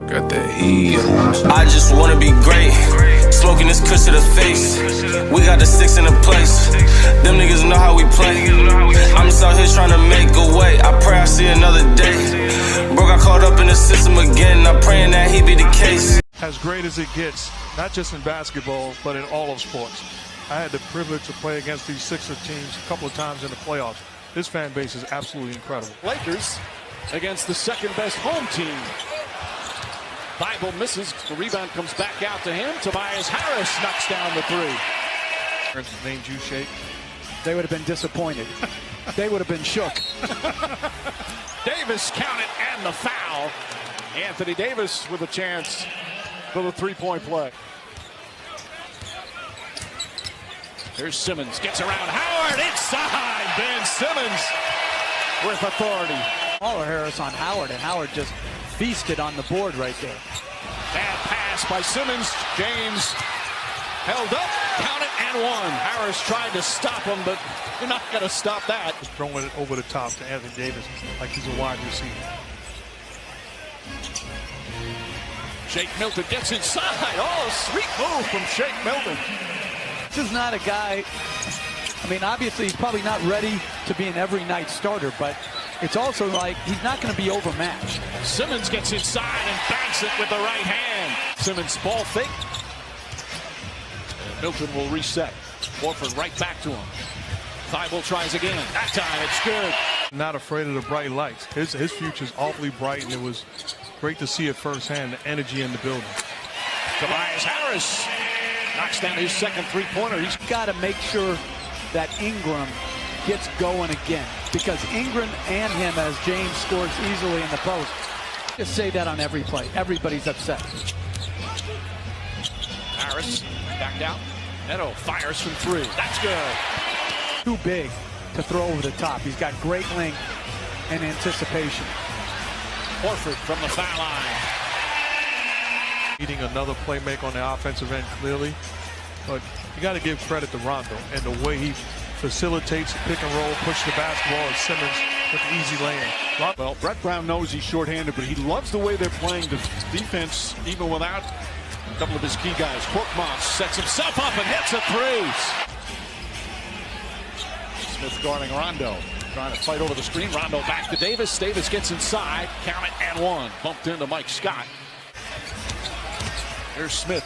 Got that heat. I just wanna be great. Smoking this kush to the face. We got the six in the place. Them niggas know how we play. I'm just out here trying to make a way. I pray I see another day. Bro got caught up in the system again. I'm praying that he be the case. As great as it gets, not just in basketball, but in all of sports. I had the privilege to play against these Sixer teams a couple of times in the playoffs. This fan base is absolutely incredible. Lakers against the second best home team. Bible misses. The rebound comes back out to him. Tobias Harris knocks down the three. Named you Shake. They would have been disappointed. They would have been shook. Davis counted and the foul. Anthony Davis with a chance for the three-point play. Here's Simmons, gets around Howard, inside. Ben Simmons with authority. Smaller Harris on Howard, and Howard just feasted on the board right there. Bad pass by Simmons. James held up, counted and one. Harris tried to stop him, but you're not going to stop that. Just throwing it over the top to Anthony Davis like he's a wide receiver. Shake Milton gets inside. Oh, a sweet move from Shake Milton. This is not a guy, I mean, obviously he's probably not ready to be an every night starter, but it's also like he's not going to be overmatched. Simmons gets inside and banks it with the right hand. Simmons ball fake. And Milton will reset. Horford right back to him. Thibault tries again. That time it's good. Not afraid of the bright lights. His future's awfully bright, and it was great to see it firsthand, the energy in the building. Tobias Harris knocks down his second three-pointer. He's Got to make sure that Ingram gets going again, because Ingram and him, as James scores easily in the post. Just say that on every play. Everybody's upset. Harris backed out. Neto fires from three. That's good. Too big to throw over the top. He's got great length and anticipation. Horford from the foul line. Needing another playmaker on the offensive end, clearly. But you got to give credit to Rondo and the way he facilitates pick and roll, push the basketball, and Simmons with the easy lane. Well, Brett Brown knows he's shorthanded, but he loves the way they're playing the defense, even without a couple of his key guys. Korkmaz sets himself up and hits a three. Smith guarding Rondo. Trying to fight over the screen. Rondo back to Davis. Davis gets inside. Count it and one. Bumped into Mike Scott. Here's Smith.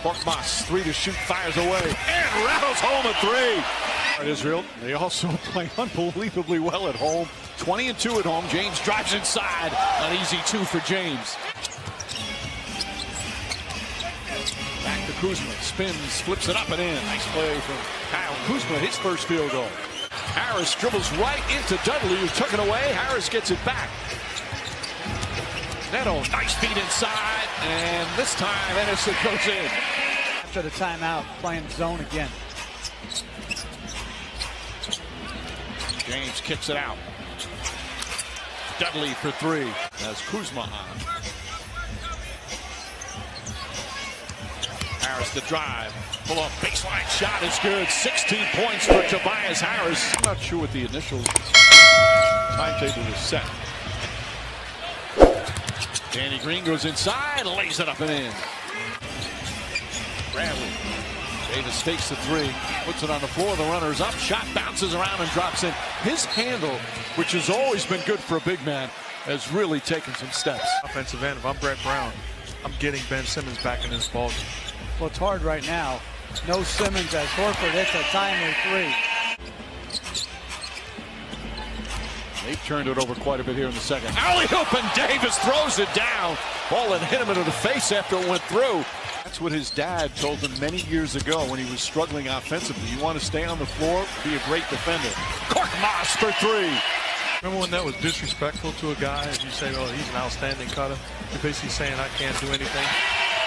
Korkmaz, three to shoot, fires away, and rattles home a three. Israel, they also play unbelievably well at home. 20-2 at home. James drives inside. An easy two for James. Back to Kuzma. Spins, flips it up and in. Nice play from Kyle Kuzma, his first field goal. Harris dribbles right into Dudley, who took it away. Harris gets it back. Neto, nice feed inside, and this time Anderson goes in. After the timeout, playing zone again. James kicks it out. Dudley for three. Has Kuzma on. Harris the drive. Pull up baseline shot is good. 16 points for Tobias Harris. I'm not sure what the initial timetable was set. Danny Green goes inside, lays it up and in. Bradley. Davis fakes the three, puts it on the floor. The runner's up. Shot bounces around and drops in. His handle, which has always been good for a big man, has really taken some steps. Offensive end, if I'm Brett Brown, I'm getting Ben Simmons back in this ballgame. Well, it's hard right now. No Simmons as Horford hits a timely three. They've turned it over quite a bit here in the second. Alley-oop and Davis throws it down. Ball that hit him into the face after it went through. That's what his dad told him many years ago when he was struggling offensively. You want to stay on the floor, be a great defender. Korkmaz for three. Remember when that was disrespectful to a guy? If you say, oh, he's an outstanding cutter, you're basically saying I can't do anything.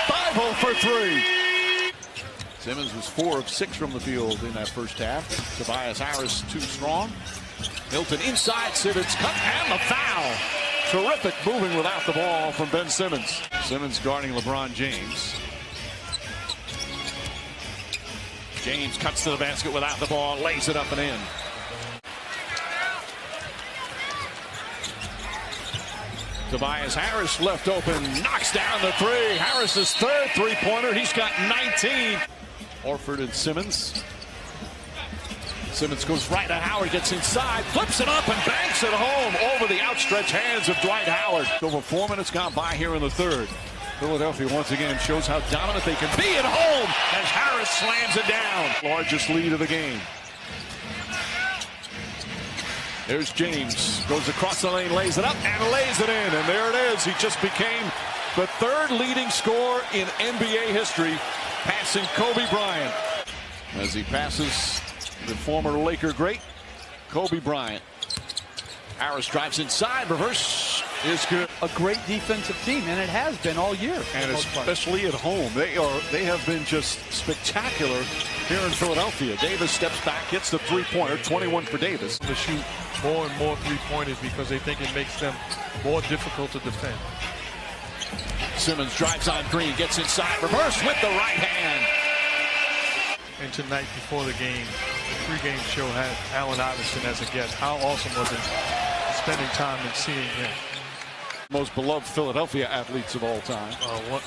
Bible for three. Simmons was 4 of 6 from the field in that first half. Tobias Harris too strong. Milton inside, Simmons cut and the foul. Terrific moving without the ball from Ben Simmons. Simmons guarding LeBron James. James cuts to the basket without the ball, lays it up and in. Tobias Harris left open, knocks down the three. Harris's third three-pointer. He's got 19. Horford and Simmons. Simmons goes right to Howard, gets inside, flips it up and banks it home over the outstretched hands of Dwight Howard. Over 4 minutes gone by here in the third. Philadelphia once again shows how dominant they can be at home as Harris slams it down. Largest lead of the game. There's James, goes across the lane, lays it up and lays it in. And there it is. He just became the third leading scorer in NBA history, passing Kobe Bryant. As he passes the former Laker great, Kobe Bryant. Harris drives inside, reverse is good. A great defensive team, and it has been all year. And especially at home. They have been just spectacular here in Philadelphia. Davis steps back, hits the three-pointer, 21 for Davis. To shoot more and more three-pointers because they think it makes them more difficult to defend. Simmons drives on Green, gets inside, reverse with the right hand. And tonight before the game, the pregame show had Allen Iverson as a guest. How awesome was it spending time and seeing him? Most beloved Philadelphia athletes of all time.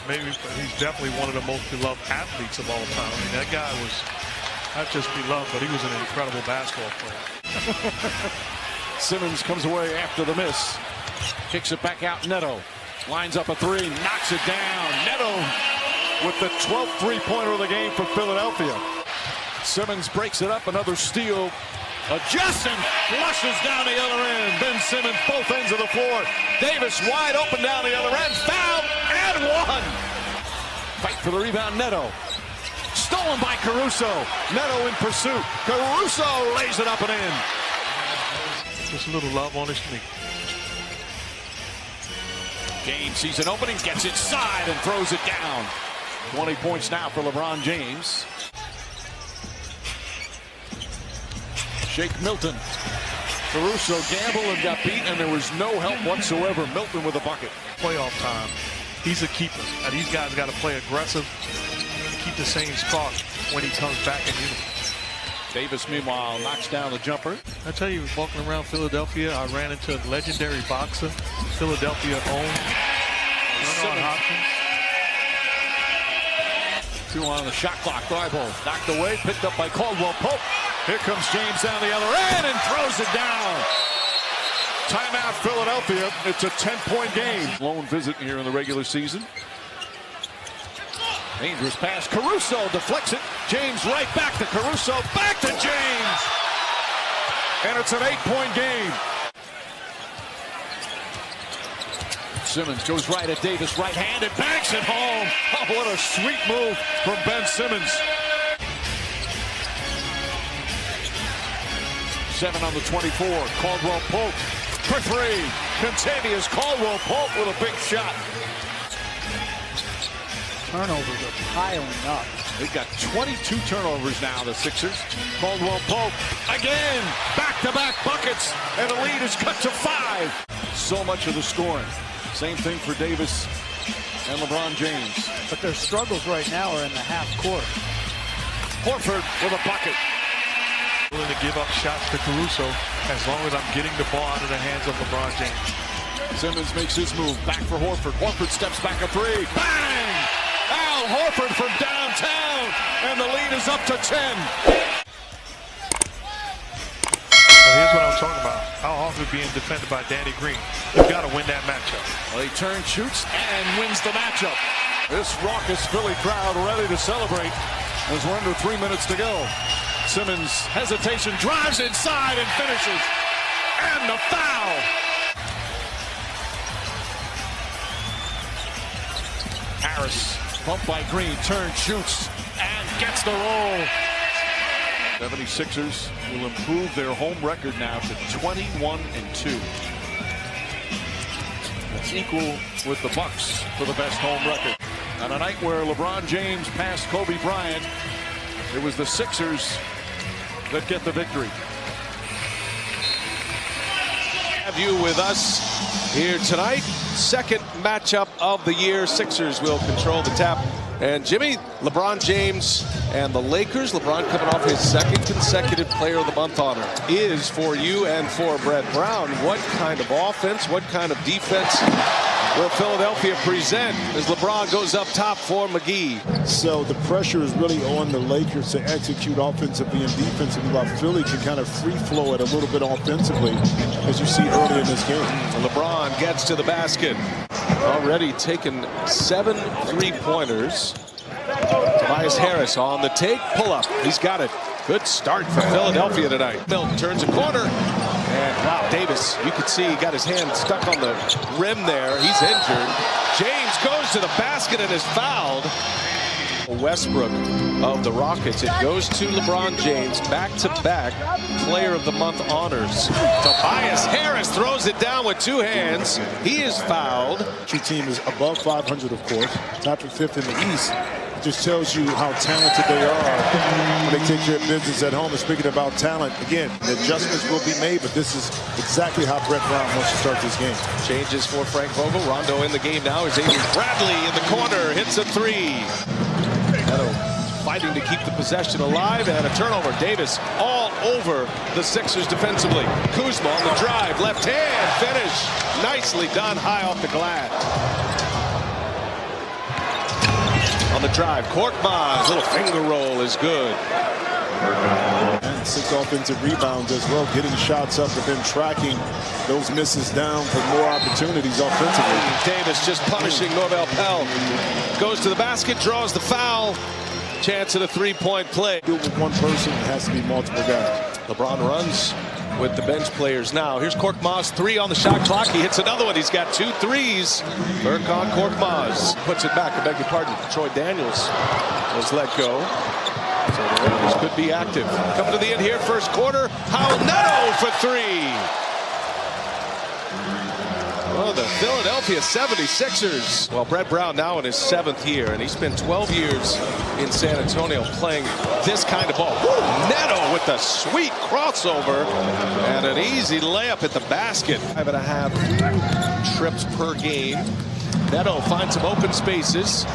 Maybe he's definitely one of the most beloved athletes of all time. I mean, that guy was not just beloved, but he was an incredible basketball player. Simmons comes away after the miss. Kicks it back out. Neto lines up a three, knocks it down. Neto with the 12th three-pointer of the game for Philadelphia. Simmons breaks it up, another steal. Adjusts and flushes down the other end. Ben Simmons, both ends of the floor. Davis wide open down the other end. Foul and one. Fight for the rebound, Neto. Stolen by Caruso. Neto in pursuit. Caruso lays it up and in. Just a little love on his knee. James sees an opening, gets inside and throws it down. 20 points now for LeBron James. Shake Milton. Caruso gambled and got beat, and there was no help whatsoever. Milton with a bucket. Playoff time. He's a keeper. Now, these guys got to play aggressive and keep the same spark when he comes back in uniform. Davis, meanwhile, knocks down the jumper. I tell you, walking around Philadelphia, I ran into a legendary boxer, Philadelphia owned, Bernard Hopkins. 2 on the shot clock. Thibault knocked away, picked up by Caldwell Pope. Here comes James down the other end and throws it down. Timeout, Philadelphia. It's a 10-point game. Lone visit here in the regular season. Dangerous pass. Caruso deflects it. James right back to Caruso. Back to James. And it's an 8-point game. Simmons goes right at Davis, right-handed, banks it home. Oh, what a sweet move from Ben Simmons. 7 on the 24. Caldwell Pope for 3. Contavious Caldwell Pope with a big shot. Turnovers are piling up. They've got 22 turnovers now, the Sixers. Caldwell Pope again, back-to-back buckets, and the lead is cut to 5. So much of the scoring. Same thing for Davis and LeBron James. But their struggles right now are in the half court. Horford with a bucket. Willing to give up shots to Caruso as long as I'm getting the ball out of the hands of LeBron James. Simmons makes his move, back for Horford. Horford steps back a 3. Bang! Al Horford from downtown, and the lead is up to 10. Here's what I'm talking about. Al Horford being defended by Danny Green. You've got to win that matchup. Well, he turns, shoots, and wins the matchup. This raucous Philly crowd ready to celebrate as we're under 3 minutes to go. Simmons, hesitation, drives inside and finishes. And the foul. Harris, bumped by Green, turns, shoots, and gets the roll. 76ers will improve their home record now to 21-2. That's equal with the Bucks for the best home record. On a night where LeBron James passed Kobe Bryant, it was the Sixers that get the victory. Have you with us here tonight. Second matchup of the year. Sixers will control the tap And Jimmy, LeBron James and the Lakers, LeBron coming off his second consecutive Player of the Month honor, is for you and for Brett Brown. What kind of offense, what kind of defense will Philadelphia present as LeBron goes up top for McGee? So the pressure is really on the Lakers to execute offensively and defensively, while Philly can kind of free flow it a little bit offensively, as you see earlier in this game. LeBron gets to the basket. Already taken 7 3-pointers. Tobias Harris on the take, pull up. He's got it. Good start for Philadelphia tonight. Milton turns a corner. And wow, Davis, you can see he got his hand stuck on the rim there. He's injured. James goes to the basket and is fouled. Westbrook of the Rockets. It goes to LeBron James. Back-to-back Player of the Month honors. Tobias Harris throws it down with 2 hands. He is fouled. Your team is above 500, of course, tied for 5th in the East. It just tells you how talented they are when they take care of business at home. And speaking about talent, again, the adjustments will be made, but this is exactly how Brett Brown wants to start this game. Changes for Frank Vogel. Rondo in the game now. Is Avery Bradley in the corner. Hits a 3. Fighting to keep the possession alive, and a turnover. Davis all over the Sixers defensively. Kuzma on the drive, left hand finish. Nicely done, high off the glass. On the drive, Korkmaz, little finger roll is good. And 6 offensive rebounds as well, getting shots up, but then tracking those misses down for more opportunities offensively. Davis just punishing Norvel Pell. Goes to the basket, draws the foul. Chance at a 3-point play. Do it with one person, it has to be multiple guys. LeBron runs with the bench players now. Here's Korkmaz, 3 on the shot clock. He hits another one. He's got 2 threes. Furkan Korkmaz puts it back. I beg your pardon. Troy Daniels was let go. So the Lakers could be active. Coming to the end here, first quarter. Howell Neto for 3. Oh, the Philadelphia 76ers. Well, Brett Brown now in his 7th year, and he spent 12 years in San Antonio playing this kind of ball. Woo! Neto with a sweet crossover and an easy layup at the basket. 5.5 trips per game. Neto finds some open spaces,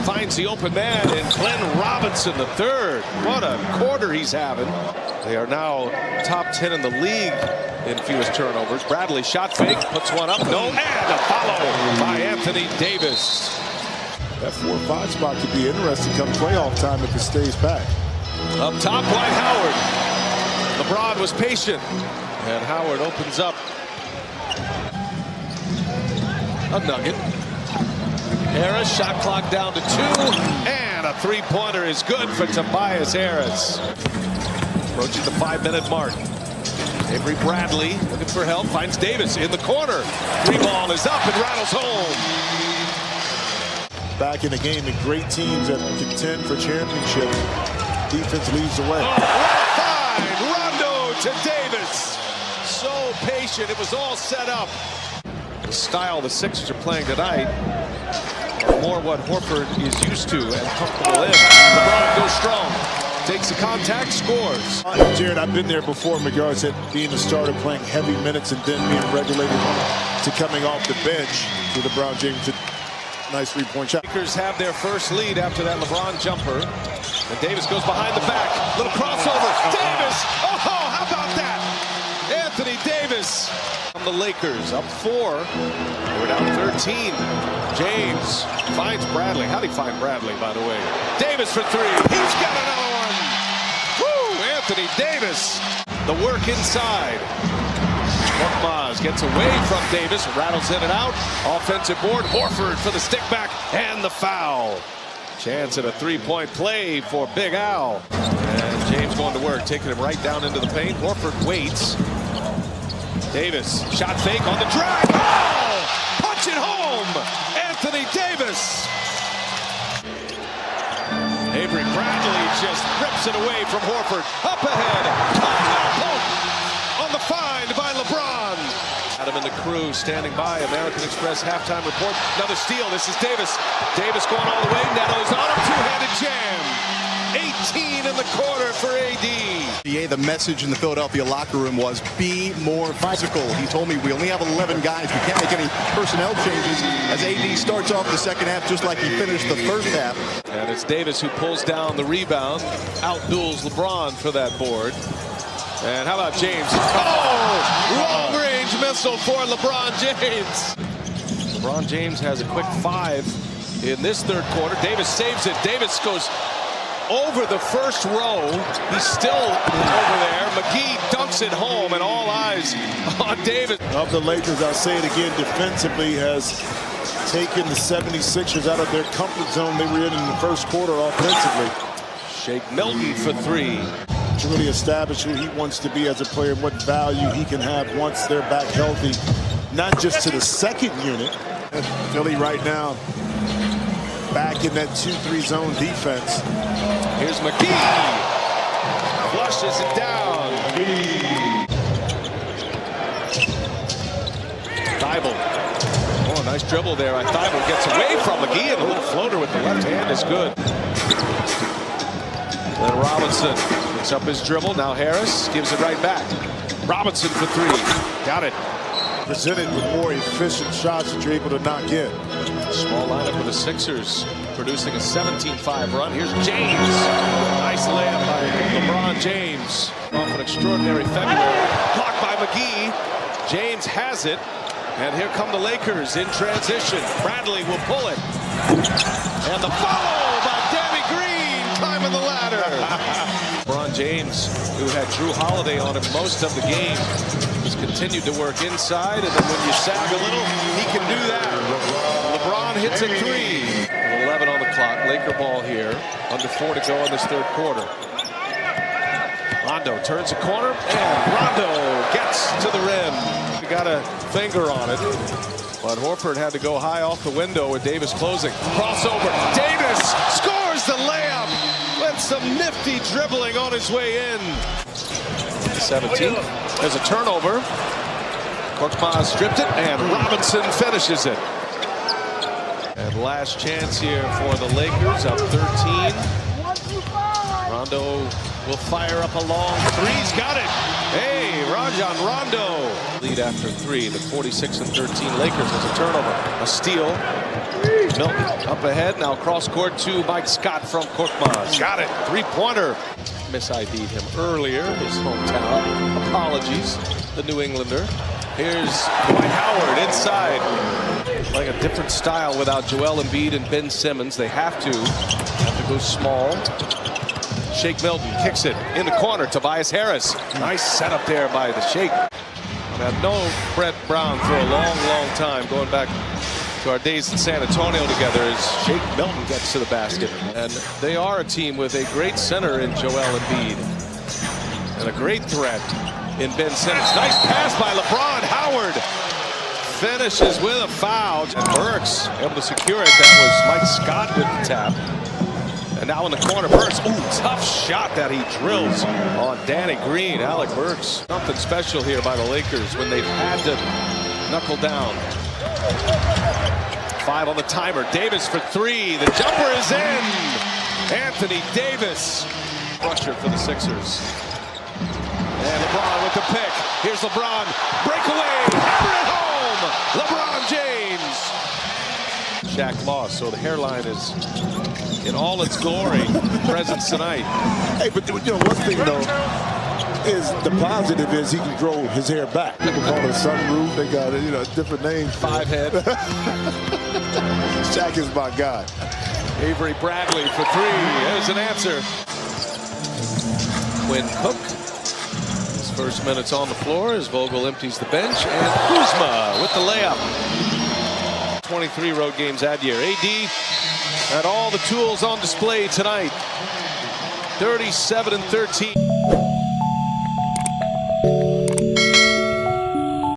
finds the open man in Glenn Robinson III. What a quarter he's having. They are now top 10 in the league in fewest turnovers. Bradley shot fake, puts one up, no, and a follow by Anthony Davis. That 4-5 spot could be interesting come playoff time if it stays back. Up top, Dwight Howard. LeBron was patient, and Howard opens up a nugget. Harris, shot clock down to 2, and a 3-pointer is good for Tobias Harris. Approaching the 5-minute mark. Avery Bradley looking for help, finds Davis in the corner. 3-ball is up and rattles home. Back in the game, and great teams that contend for championships. Defense leads the way. Oh, what a find! Rondo to Davis. So patient, it was all set up. The style the Sixers are playing tonight are more what Horford is used to and comfortable in. LeBron goes strong. Takes the contact, scores. Jared, I've been there before in regards to being a starter, playing heavy minutes, and then being regulated to coming off the bench to LeBron James. Nice 3-point shot. Lakers have their first lead after that LeBron jumper. And Davis goes behind the back. Little crossover. Davis! Oh, how about that? Anthony Davis from the Lakers, up 4. They were down 13. James finds Bradley. How'd he find Bradley, by the way? Davis for 3. He's got another one. Woo! Anthony Davis. The work inside. Korkmaz gets away from Davis, rattles in and out. Offensive board, Horford for the stick back and the foul. Chance at a 3-point play for Big Al. And James going to work, taking him right down into the paint. Horford waits. Davis, shot fake on the drive. Oh! Punch it home! Anthony Davis. Avery Bradley just rips it away from Horford. Up ahead. On the find by LeBron. Adam and the crew standing by. American Express halftime report. Another steal. This is Davis. Davis going all the way. Neto's on him. Two-handed jam. 18 in the quarter for AD. The message in the Philadelphia locker room was be more physical. He told me we only have 11 guys. We can't make any personnel changes as AD starts off the second half just like he finished the first half. And it's Davis who pulls down the rebound, outduels LeBron for that board. And how about James? Oh, long-range missile for LeBron James. LeBron James has a quick 5 in this third quarter. Davis saves it. Davis goes over the first row. He's still over there. McGee dunks it home, and all eyes on Davis. Of the Lakers, I'll say it again, defensively has taken the 76ers out of their comfort zone they were in the first quarter offensively. Shake Milton for 3. To really establish who he wants to be as a player, what value he can have once they're back healthy, not just to the second unit. Philly right now back in that 2-3 zone defense. Here's McGee. Flushes it down. Thibault. Oh, nice dribble there. Thibault gets away from McGee, and a little floater with the left hand is good. Then Robinson picks up his dribble. Now Harris gives it right back. Robinson for 3. Got it. Presented with more efficient shots that you're able to knock in. Small lineup for the Sixers, producing a 17-5 run. Here's James. Nice layup by LeBron James. Off an extraordinary February. Blocked by McGee. James has it. And here come the Lakers in transition. Bradley will pull it. And the follow by Danny Green climbing the ladder. LeBron James, who had Drew Holiday on him most of the game, has continued to work inside, and then when you sag a little, he can do that. LeBron hits a 3. 11 on the clock. Laker ball here. Under 4 to go in this third quarter. Rondo turns a corner, and Rondo gets to the rim. He got a finger on it, but Horford had to go high off the window with Davis closing. Crossover. Davis scores the layup with some nifty dribbling on his way in. 17th. There's a turnover. Korkmaz stripped it, and Robinson finishes it. And last chance here for the Lakers, up 13. Rondo will fire up a long 3's got it. Hey, Rajon Rondo. Lead after 3. The 46-13 Lakers has a turnover. A steal. Milton up ahead. Now cross court to Mike Scott from Korkmaz. Got it. 3-pointer. Mis-ID'd him earlier. His hometown. Apologies. The New Englander. Here's Dwight Howard inside. Like a different style without Joel Embiid and Ben Simmons. They have to go small. Shake Milton kicks it in the corner. Tobias Harris. Nice setup there by the Shake. I've had no Brett Brown for a long, long time, going back to our days in San Antonio together, as Shake Milton gets to the basket. And they are a team with a great center in Joel Embiid and a great threat in Ben Simmons. Nice pass by LeBron. Howard finishes with a foul. And Burks able to secure it. That was Mike Scott with the tap. And now in the corner, Burks. Ooh, tough shot that he drills on Danny Green. Alec Burks. Something special here by the Lakers when they've had to knuckle down. 5 on the timer. Davis for 3. The jumper is in. Anthony Davis. Crusher for the Sixers. And LeBron with the pick. Here's LeBron. Breakaway. Hammer it home. LeBron James. Shaq lost, so the hairline is in all its glory. Presence tonight. Hey, but you know, one thing though is the positive is he can grow his hair back. People call it a sunroof. They got it, you know, different names. 5 head. Shaq is my guy. Avery Bradley for 3. There's an answer. Quinn Cook. His first minutes on the floor as Vogel empties the bench, and Kuzma with the layup. 23 road games that year. AD had all the tools on display tonight. 37-13.